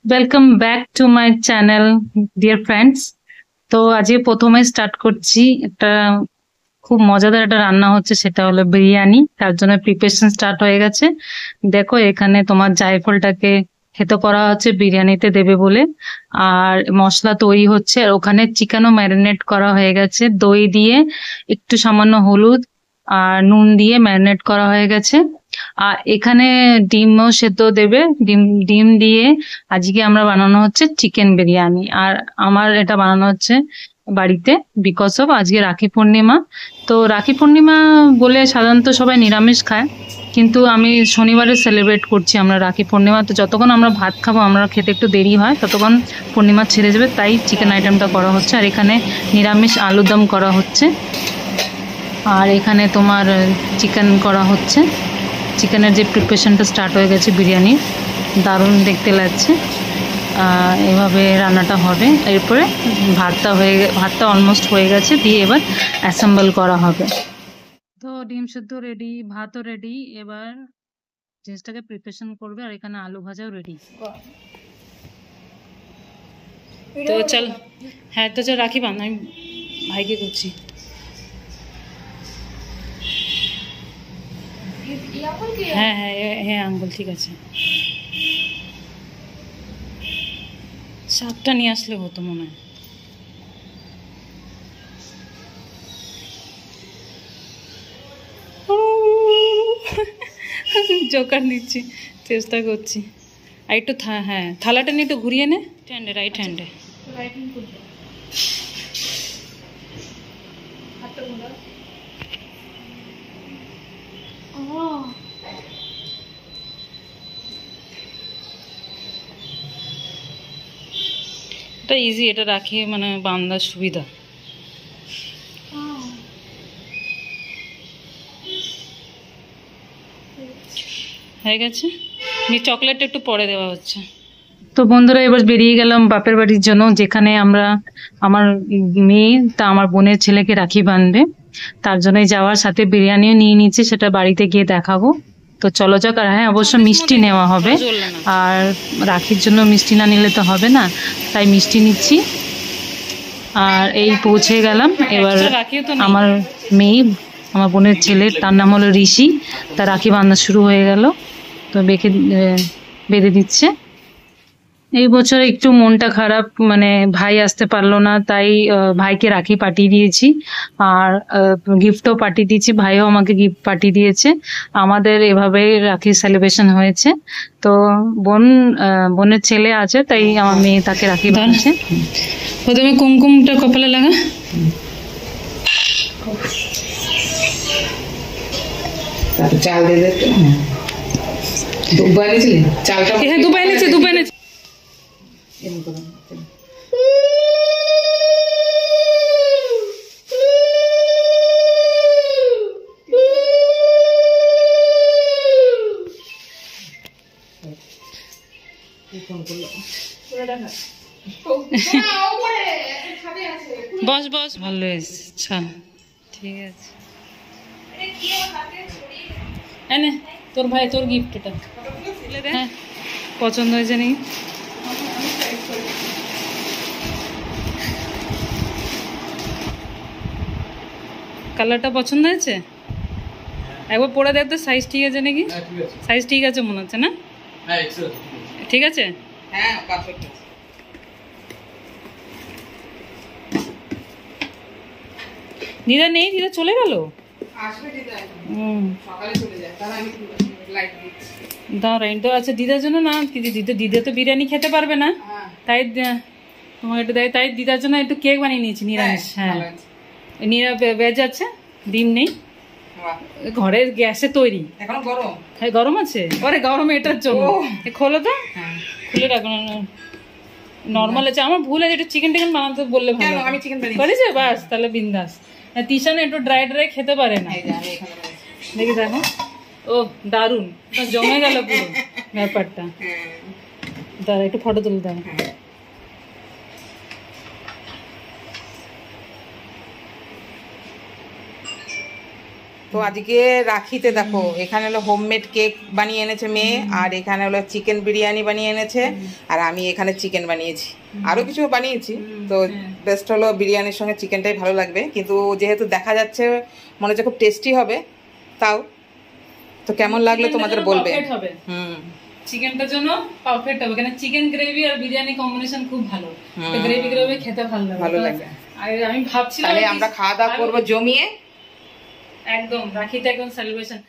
Welcome back to my channel dear friends. তো আজকে প্রথমে স্টার্ট করছি একটা খুব মজাদার একটা রান্না হচ্ছে, সেটা হলো বিরিয়ানি। তার জন্য প্রিপারেশন স্টার্ট হয়ে গেছে। দেখো এখানে তোমার জায়ফলটাকে থেতো করা হচ্ছে বিরিয়ানিতে দেবে বলে, আর মশলা তৈরি হচ্ছে। আর ওখানে চিকেনও ম্যারিনেট করা হয়ে গেছে, দই দিয়ে একটু সামান্য হলুদ আর নুন দিয়ে ম্যারিনেট করা হয়ে গেছে। আর এখানে ডিমও সেদ্ধ দেবে, ডিম ডিম দিয়ে আজকে আমরা বানানো হচ্ছে চিকেন বিরিয়ানি। আর আমার এটা বানানো হচ্ছে বাড়িতে, বিকজ অফ আজকে রাখি পূর্ণিমা। তো রাখি পূর্ণিমা বলে সাধারণত সবাই নিরামিষ খায়, কিন্তু আমি শনিবারে সেলিব্রেট করছি আমরা রাখি পূর্ণিমা। তো যতক্ষণ আমরা ভাত খাবো, আমরা খেতে একটু দেরি হয়, ততক্ষণ পূর্ণিমা ছেড়ে যাবে, তাই চিকেন আইটেমটা করা হচ্ছে। আর এখানে নিরামিষ আলুর দম করা হচ্ছে, আর এখানে তোমার চিকেন করা হচ্ছে। চিকেনের যে প্রিপারেশনটা স্টার্ট হয়ে গেছে বিরিয়ানির, দারুণ দেখতে লাগছে। এভাবে রান্নাটা হবে। এরপরে ভাতটা অলমোস্ট হয়ে গেছে, দিয়ে এবার অ্যাসেম্বল করা হবে। তো ডিম সেদ্ধ রেডি, ভাতও রেডি, এবার জিনিসটাকে প্রিপারেশন করবে। আর এখানে আলু ভাজাও রেডি। তো চল, হ্যাঁ তো চল রাখি বাঁধ, আমি ভাইকে করছি। হ্যাঁ হ্যাঁ হ্যাঁ আঙ্গুল ঠিক আছে। সাপটা নিয়ে আসলে হতো মনে হয়। জোকার নিচ্ছি, চেষ্টা করছি। আর একটু হ্যাঁ থালাটা নিয়ে একটু ঘুরিয়ে নে, হ্যান্ডে রাইট হ্যান্ডে। এটা ইজি, এটা রাখি মানে বান্ধার সুবিধা। হয়ে গেছে, চকলেটটা একটু পরে দেওয়া হচ্ছে। তো বন্ধুরা এবার বেরিয়ে গেলাম বাপের বাড়ির জন্য, যেখানে আমার মেয়ে তা আমার বোনের ছেলেকে রাখি বাঁধবে। তার জন্যই যাওয়ার, সাথে বিরিয়ানিও নিয়ে নিচ্ছি, সেটা বাড়িতে গিয়ে দেখাবো। তো চলো যাক। আর হ্যাঁ অবশ্য মিষ্টি নেওয়া হবে, আর রাখির জন্য মিষ্টি না নিলে তো হবে না, তাই মিষ্টি নিচ্ছি। আর এই পৌঁছে গেলাম। এবার আমার মেয়ে, আমার বোনের ছেলে, তার নাম হলো ঋষি, তার রাখি বাঁধা শুরু হয়ে গেল। তো বেঁধে দিচ্ছে। এই বছর একটু মনটা খারাপ, মানে ভাই আসতে পারলো না, তাই ভাইকে রাখি পাঠিয়ে দিয়েছি, আর গিফটও পাঠিয়ে দিয়েছি। ভাইও আমাকে গিফট পাঠিয়ে দিয়েছে। আমাদের এভাবেই রাখি সেলিব্রেশন হয়েছে। তো বোনের ছেলে আছে, তাই আমার মেয়ে তাকে রাখি বাঁধছে। প্রথমে কুমকুমটা কপালে লাগা। চাল দিয়ে দে। দুব্বা এনেছিলি? চালটা হ্যাঁ দুব্বা এনেছি। বস বস, ভালো এসছে, ঠিক আছে। এনে তোর ভাই, তোর গিফট এটা। হ্যাঁ পছন্দ হয়েছে নাকি? কালারটা পছন্দ হয়েছে? একবার পরে দেখ তো সাইজ ঠিক আছে নাকি। সাইজ ঠিক আছে মনে হচ্ছে না? ঠিক আছে, হ্যাঁ পারফেক্ট আছে। দিদা নেই, দিদা চলে গেল। আসবে দিদা, সকালে চলে যায়, তাহলে আমি লাইট দিচ্ছি। দাঁড়াই তো। আচ্ছা দিদার জন্য না, দিদা তো বিরিয়ানি খেতে পারবে না, তাই তোমাকে একটু দেয়, তাই দিদার জন্য একটু কেক বানিয়ে নিয়েছি নিরামিষ। হ্যাঁ ভেজ আছে, ডিম নেই, ঘরের গ্যাসে তৈরি। এখন গরম? হ্যাঁ গরম আছে। ওরে গরম এটার জন্য খোলো তো, খুলে রাখো। নর্মাল আছে, আমার ভুল আছে, একটু চিকেন টিকেন বানাতে বললে ভালো। আমি চিকেন করেছে বাস, তাহলে বিন্দাস। তিশান একটু ড্রাই খেতে পারে না, দেখি দেখো। ও দারুন, জমে গেল পুরো ব্যাপারটা। দাঁড়া একটু ফটো তুলে দাও। তো আজকে রাখিতে দেখো এখানে হলো হোমমেড কেক বানিয়ে এনেছে মেয়ে, আর এখানে হলো চিকেন বিরিয়ানি বানিয়ে এনেছে, আর আমি এখানে চিকেন বানিয়েছি, আরো কিছু বানিয়েছি। তো বেস্ট হলো বিরিয়ানির সঙ্গে চিকেনটাই ভালো লাগবে, কিন্তু যেহেতু দেখা যাচ্ছে মনে হচ্ছে খুব টেস্টি হবে, তাও তো কেমন লাগলো তোমাদের বলবে। চিকেনটার জন্য পারফেক্ট হবে, কারণ চিকেন গ্রেভি আর বিরিয়ানি কম্বিনেশন খুব ভালো, তো গ্রেভি গ্রেভি খেতে ভালো লাগে। আর আমি ভাবছিলাম তাহলে আমরা খাওয়া দাওয়া করবো জমিয়ে, একদম রাখিতে একদম সেলিব্রেশন।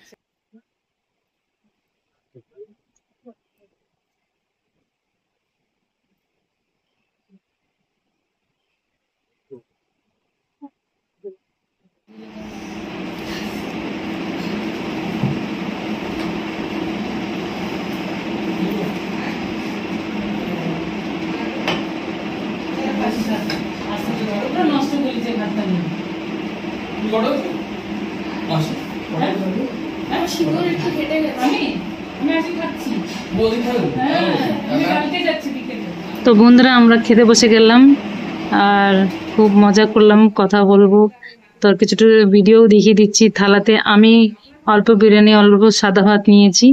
নষ্ট করেছে ভাতটা নিয়ে তো বন্ধুরা আমরা খেতে বসে গেলাম, আর খুব মজা করলাম, কথা বলবো, তো কিছুটা ভিডিও দেখিয়ে দিচ্ছি। থালাতে আমি অল্প বিরিয়ানি অল্প সাদা ভাত নিয়েছি,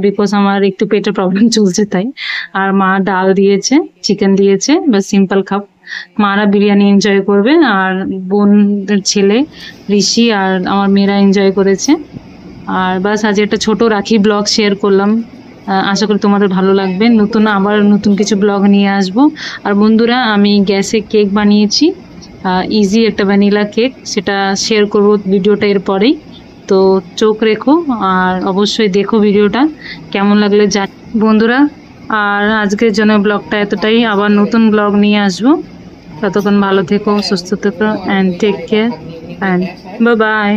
বিকজ আমার একটু পেটের প্রবলেম চলছে তাই। আর মা ডাল দিয়েছে, চিকেন দিয়েছে, বা সিম্পল খাব। মারা বিরিয়ানি এনজয় করবে, আর বোনদের ছেলে ঋষি আর আমার মেয়েরা এনজয় করেছে। আর বাস আজ একটা ছোট রাখি ব্লগ শেয়ার করলাম, আশা করি তোমাদের ভালো লাগবে। আবার নতুন কিছু ব্লগ নিয়ে আসবো। আর বন্ধুরা আমি গ্যাসে কেক বানিয়েছি, ইজি একটা ভ্যানিলা কেক, সেটা শেয়ার করব ভিডিওটা এর পরেই। তো চোখ রেখো আর অবশ্যই দেখো ভিডিওটা, কেমন লাগলে বন্ধুরা। আর আজকের জন্য ব্লগটা এতটাই, আবার নতুন ব্লগ নিয়ে আসবো। ততক্ষণ ভালো থেকো, সুস্থ থেকো, and take care, and bye by.